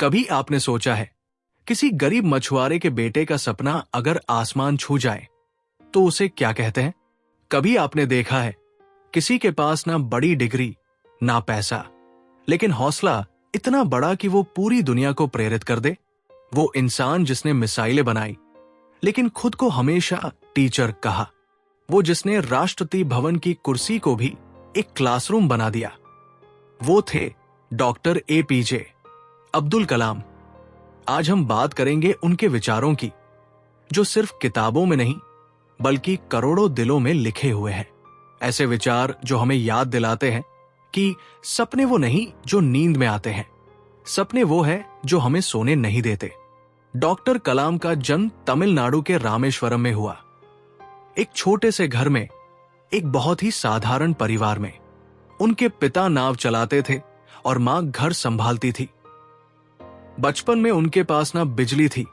कभी आपने सोचा है किसी गरीब मछुआरे के बेटे का सपना अगर आसमान छू जाए तो उसे क्या कहते हैं? कभी आपने देखा है किसी के पास ना बड़ी डिग्री ना पैसा, लेकिन हौसला इतना बड़ा कि वो पूरी दुनिया को प्रेरित कर दे? वो इंसान जिसने मिसाइलें बनाई लेकिन खुद को हमेशा टीचर कहा। वो जिसने राष्ट्रपति भवन की कुर्सी को भी एक क्लासरूम बना दिया। वो थे डॉक्टर एपीजे अब्दुल कलाम। आज हम बात करेंगे उनके विचारों की, जो सिर्फ किताबों में नहीं बल्कि करोड़ों दिलों में लिखे हुए हैं। ऐसे विचार जो हमें याद दिलाते हैं कि सपने वो नहीं जो नींद में आते हैं, सपने वो है जो हमें सोने नहीं देते। डॉक्टर कलाम का जन्म तमिलनाडु के रामेश्वरम में हुआ। एक छोटे से घर में, एक बहुत ही साधारण परिवार में। उनके पिता नाव चलाते थे और मां घर संभालती थी। बचपन में उनके पास ना बिजली थी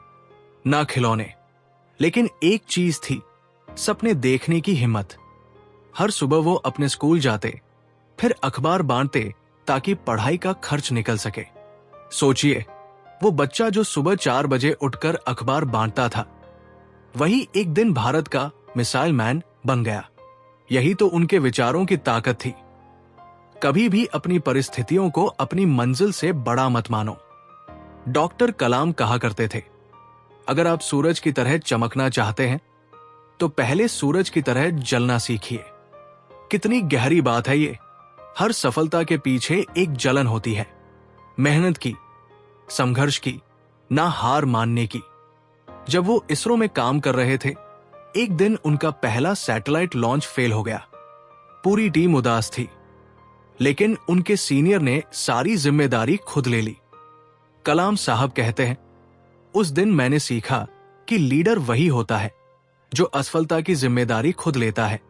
ना खिलौने, लेकिन एक चीज थी, सपने देखने की हिम्मत। हर सुबह वो अपने स्कूल जाते, फिर अखबार बांटते ताकि पढ़ाई का खर्च निकल सके। सोचिए, वो बच्चा जो सुबह 4 बजे उठकर अखबार बांटता था, वही एक दिन भारत का मिसाइल मैन बन गया। यही तो उनके विचारों की ताकत थी। कभी भी अपनी परिस्थितियों को अपनी मंजिल से बड़ा मत मानो। डॉक्टर कलाम कहा करते थे, अगर आप सूरज की तरह चमकना चाहते हैं तो पहले सूरज की तरह जलना सीखिए। कितनी गहरी बात है ये। हर सफलता के पीछे एक जलन होती है, मेहनत की, संघर्ष की, ना हार मानने की। जब वो इसरो में काम कर रहे थे, एक दिन उनका पहला सैटेलाइट लॉन्च फेल हो गया। पूरी टीम उदास थी, लेकिन उनके सीनियर ने सारी जिम्मेदारी खुद ले ली। कलाम साहब कहते हैं, उस दिन मैंने सीखा कि लीडर वही होता है जो असफलता की जिम्मेदारी खुद लेता है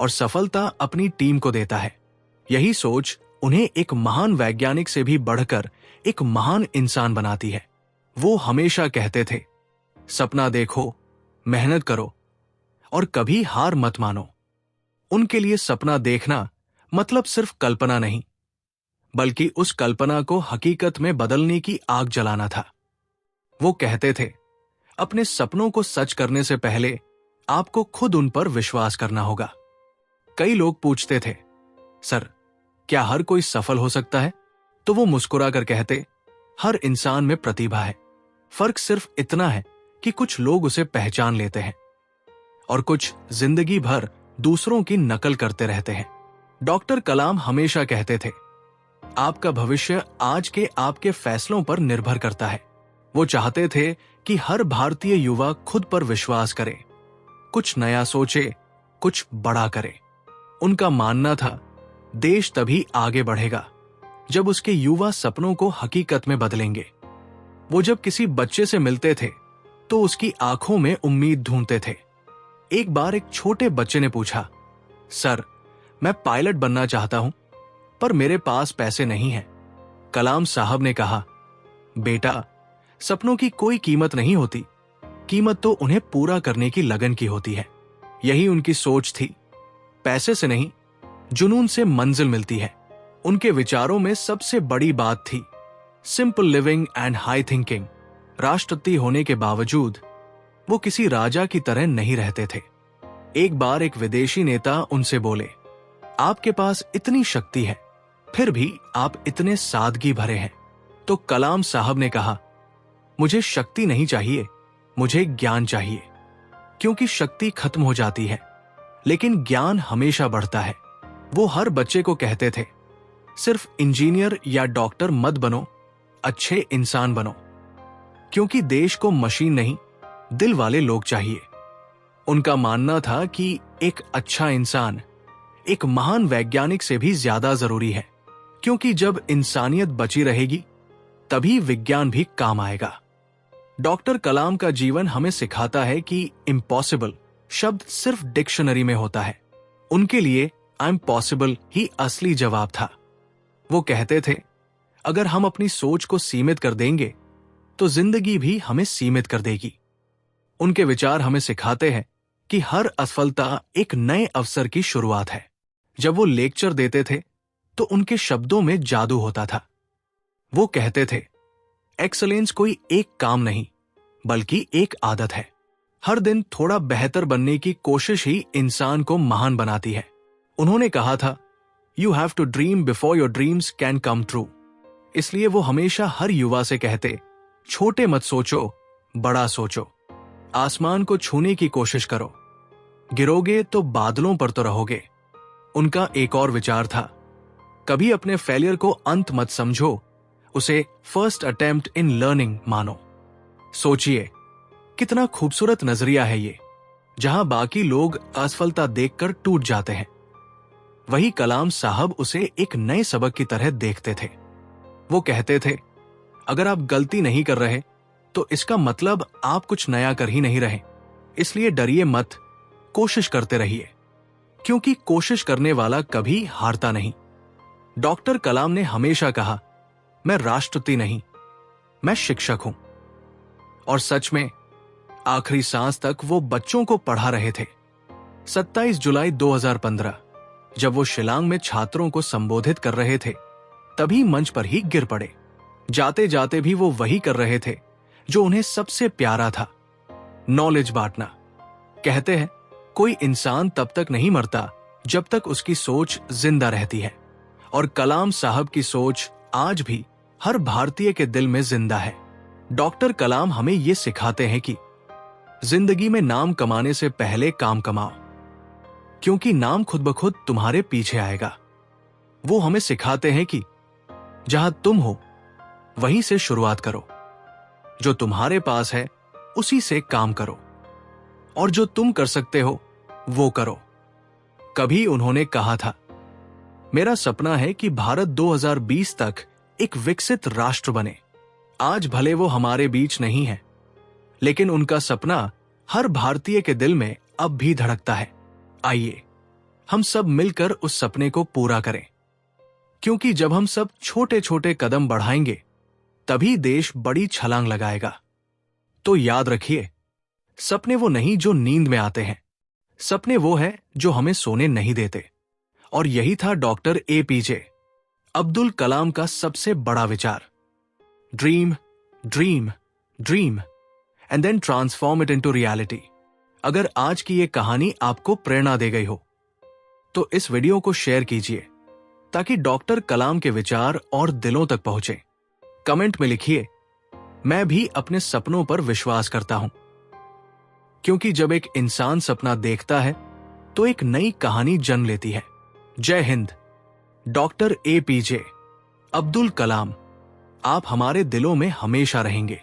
और सफलता अपनी टीम को देता है। यही सोच उन्हें एक महान वैज्ञानिक से भी बढ़कर एक महान इंसान बनाती है। वो हमेशा कहते थे, सपना देखो, मेहनत करो और कभी हार मत मानो। उनके लिए सपना देखना मतलब सिर्फ कल्पना नहीं, बल्कि उस कल्पना को हकीकत में बदलने की आग जलाना था। वो कहते थे, अपने सपनों को सच करने से पहले आपको खुद उन पर विश्वास करना होगा। कई लोग पूछते थे, सर, क्या हर कोई सफल हो सकता है? तो वो मुस्कुरा कर कहते, हर इंसान में प्रतिभा है। फर्क सिर्फ इतना है कि कुछ लोग उसे पहचान लेते हैं और कुछ जिंदगी भर दूसरों की नकल करते रहते हैं। डॉक्टर कलाम हमेशा कहते थे, आपका भविष्य आज के आपके फैसलों पर निर्भर करता है। वो चाहते थे कि हर भारतीय युवा खुद पर विश्वास करे, कुछ नया सोचे, कुछ बड़ा करे। उनका मानना था, देश तभी आगे बढ़ेगा जब उसके युवा सपनों को हकीकत में बदलेंगे। वो जब किसी बच्चे से मिलते थे तो उसकी आंखों में उम्मीद ढूंढते थे। एक बार एक छोटे बच्चे ने पूछा, सर, मैं पायलट बनना चाहता हूं, पर मेरे पास पैसे नहीं हैं। कलाम साहब ने कहा, बेटा, सपनों की कोई कीमत नहीं होती, कीमत तो उन्हें पूरा करने की लगन की होती है। यही उनकी सोच थी। पैसे से नहीं, जुनून से मंजिल मिलती है। उनके विचारों में सबसे बड़ी बात थी simple living and high thinking. राष्ट्रपति होने के बावजूद वो किसी राजा की तरह नहीं रहते थे। एक बार एक विदेशी नेता उनसे बोले, आपके पास इतनी शक्ति है, फिर भी आप इतने सादगी भरे हैं। तो कलाम साहब ने कहा, मुझे शक्ति नहीं चाहिए, मुझे ज्ञान चाहिए, क्योंकि शक्ति खत्म हो जाती है लेकिन ज्ञान हमेशा बढ़ता है। वो हर बच्चे को कहते थे, सिर्फ इंजीनियर या डॉक्टर मत बनो, अच्छे इंसान बनो, क्योंकि देश को मशीन नहीं, दिल वाले लोग चाहिए। उनका मानना था कि एक अच्छा इंसान एक महान वैज्ञानिक से भी ज्यादा जरूरी है, क्योंकि जब इंसानियत बची रहेगी तभी विज्ञान भी काम आएगा। डॉक्टर कलाम का जीवन हमें सिखाता है कि इम्पॉसिबल शब्द सिर्फ डिक्शनरी में होता है। उनके लिए आई एम पॉसिबल ही असली जवाब था। वो कहते थे, अगर हम अपनी सोच को सीमित कर देंगे तो जिंदगी भी हमें सीमित कर देगी। उनके विचार हमें सिखाते हैं कि हर असफलता एक नए अवसर की शुरुआत है। जब वो लेक्चर देते थे तो उनके शब्दों में जादू होता था। वो कहते थे, एक्सीलेंस कोई एक काम नहीं, बल्कि एक आदत है। हर दिन थोड़ा बेहतर बनने की कोशिश ही इंसान को महान बनाती है। उन्होंने कहा था, you have to dream before your dreams can come true. इसलिए वो हमेशा हर युवा से कहते, छोटे मत सोचो, बड़ा सोचो। आसमान को छूने की कोशिश करो, गिरोगे तो बादलों पर तो रहोगे। उनका एक और विचार था, कभी अपने फेलियर को अंत मत समझो, उसे फर्स्ट अटेम्प्ट इन लर्निंग मानो। सोचिए, कितना खूबसूरत नजरिया है ये, जहां बाकी लोग असफलता देखकर टूट जाते हैं, वही कलाम साहब उसे एक नए सबक की तरह देखते थे। वो कहते थे, अगर आप गलती नहीं कर रहे तो इसका मतलब आप कुछ नया कर ही नहीं रहे। इसलिए डरिए मत, कोशिश करते रहिए, क्योंकि कोशिश करने वाला कभी हारता नहीं। डॉक्टर कलाम ने हमेशा कहा, मैं राष्ट्रपति नहीं, मैं शिक्षक हूं। और सच में आखिरी सांस तक वो बच्चों को पढ़ा रहे थे। 27 जुलाई 2015 जब वो शिलांग में छात्रों को संबोधित कर रहे थे, तभी मंच पर ही गिर पड़े। जाते जाते भी वो वही कर रहे थे जो उन्हें सबसे प्यारा था, नॉलेज बांटना। कहते हैं, कोई इंसान तब तक नहीं मरता जब तक उसकी सोच जिंदा रहती है, और कलाम साहब की सोच आज भी हर भारतीय के दिल में जिंदा है। डॉक्टर कलाम हमें ये सिखाते हैं कि जिंदगी में नाम कमाने से पहले काम कमाओ, क्योंकि नाम खुद ब खुद तुम्हारे पीछे आएगा। वो हमें सिखाते हैं कि जहां तुम हो वहीं से शुरुआत करो, जो तुम्हारे पास है उसी से काम करो, और जो तुम कर सकते हो वो करो। कभी उन्होंने कहा था, मेरा सपना है कि भारत 2020 तक एक विकसित राष्ट्र बने। आज भले वो हमारे बीच नहीं है, लेकिन उनका सपना हर भारतीय के दिल में अब भी धड़कता है। आइए हम सब मिलकर उस सपने को पूरा करें, क्योंकि जब हम सब छोटे छोटे कदम बढ़ाएंगे तभी देश बड़ी छलांग लगाएगा। तो याद रखिए, सपने वो नहीं जो नींद में आते हैं, सपने वो है जो हमें सोने नहीं देते। और यही था डॉक्टर APJ अब्दुल कलाम का सबसे बड़ा विचार, dream dream dream and then transform it into reality. अगर आज की ये कहानी आपको प्रेरणा दे गई हो तो इस वीडियो को शेयर कीजिए, ताकि डॉक्टर कलाम के विचार और दिलों तक पहुंचे। कमेंट में लिखिए, मैं भी अपने सपनों पर विश्वास करता हूं, क्योंकि जब एक इंसान सपना देखता है तो एक नई कहानी जन्म लेती है। जय हिंद। डॉक्टर APJ अब्दुल कलाम, आप हमारे दिलों में हमेशा रहेंगे।